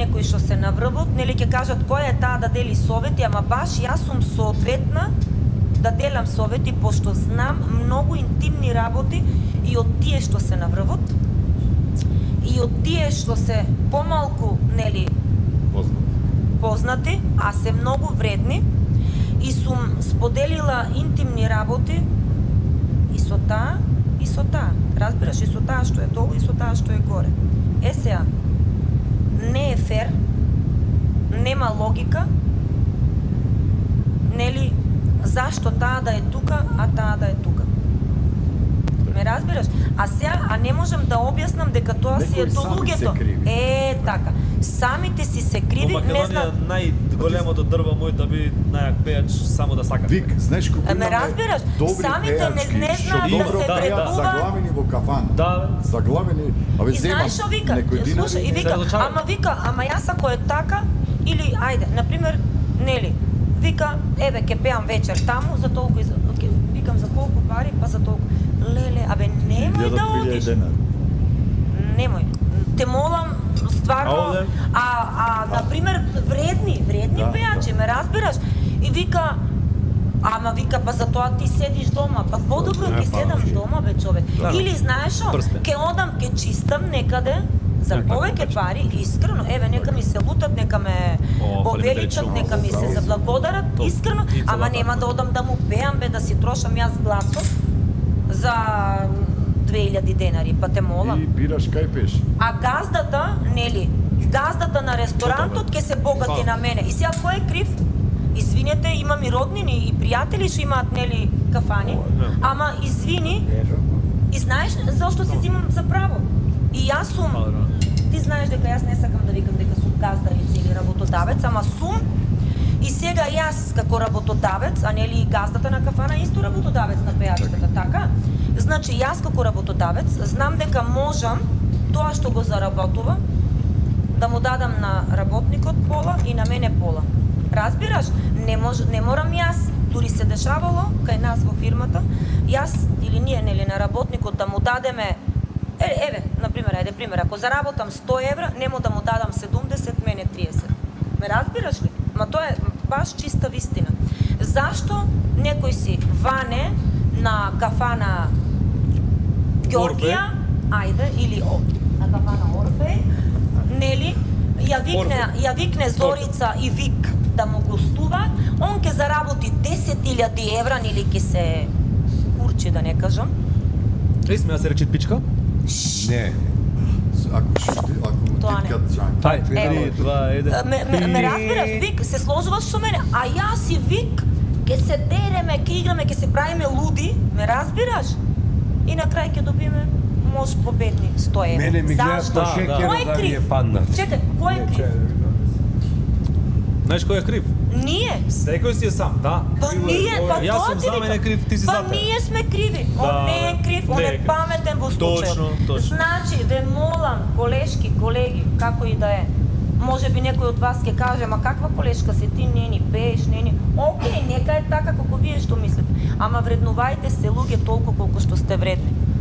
некои што се наврвот, нели ќе кажат која е таа да дели совети, ама баш јас сум соодветна да делам совети, пошто знам многу интимни работи и од тие што се наврвот, и од тие што се помалку, нели, познати, а се многу вредни, и сум споделила интимни работи и со таа, и со таа. Разбираш, и со таа што е долу, и со таа што е горе. Сега, не е фер, нема логика, нели, зашто таа да е тука, а таа да е тука. Ме разбираш? А сега, не можам да објаснам дека тоа си е до луѓето. Така. Самите си се криви, не знам. Најголемото дрво мој да би најак пејач само да сака. Вик, знаеш колку ме разбираш? Самите не знаат да се предуваат. Заглавени во кафана. Да, заглавени, абе земат. И знаеш што вика? Слушај, и вика, ама јас ако е така, или ајде, например, нели, вика, еве ќе пеам вечер таму за толку, викам за колку пари, па за толку. Леле, абе немој да одиш. Немој. Те молам, стварно, например, вредни пејачи, ме разбираш? И вика, ама вика, па за тоа ти седиш дома, па подобро ќе седам дома, бе, човек. Или знаеш што, ќе одам, ќе чистам некаде, за повеќе пари, искрено, еве, нека ми се лутат, нека ме повеличат, нека ми се заблагодарат, искрено, ама нема да одам да му пеам, бе, да си трошам јас гласов за 2000 денари, па те молам. И бираш кај пеш. А газдата, нели, газдата на ресторантот ќе се богати на мене. И сега кој е крив? Извинете, имам и роднини и пријатели што имаат, нели, кафани, ама извини, и знаеш зашто си зимам за право? И јас сум, ти знаеш дека јас не сакам да викам дека сум газдарица или работодавец, ама сум, и сега јас како работодавец, а нели и газдата на кафана исто работодавец на пејачката, така? Значи, јас како работодавец знам дека можам тоа што го заработува да му дадам на работникот пола и на мене пола. Разбираш? Не морам јас, дури се дешавало кај нас во фирмата, јас или ние, нели, на работникот да му дадеме, еве, например, ајде пример, ако заработам 100 евра, нему да му дадам 70, мене 30. Ме разбираш ли? Ма тоа е баш чиста вистина. Зашто некој си ване на кафана Ѓоргија, ајде, или на кафана Орфеј, нели, ја викне Зорица и Вик да му гостуваат, он ќе заработи 10.000 евра, или ќе се курчи, да не кажам. Сме да се рече пичка? Не. Ако титкат джанки. Тај, 3, 2, 1. Ме разбираш, Вик, се сложуваш со мене, а јас и Вик ќе се дереме, ќе играме, ќе се правиме луди, ме разбираш? И на крај ќе добиме мош победни 100 евра. Мене ми гледаш по шекера да ми е паднат. Чекај, кој е крив? Знаеш кој е крив? Ние. Секој си е сам, да. Па ние, па јас тоа сум ти за мене крив, ти си за Па тебе. ние сме криви. Он не е крив, он е паметен во случајот. Точно. Значи, ве молам, колешки, колеги, како и да е. Може би некој од вас ќе каже, ма каква колешка си ти, не ни пееш, не ни... Океј, нека е така како вие што мислите. Ама вреднувајте се луѓе толку колку што сте вредни.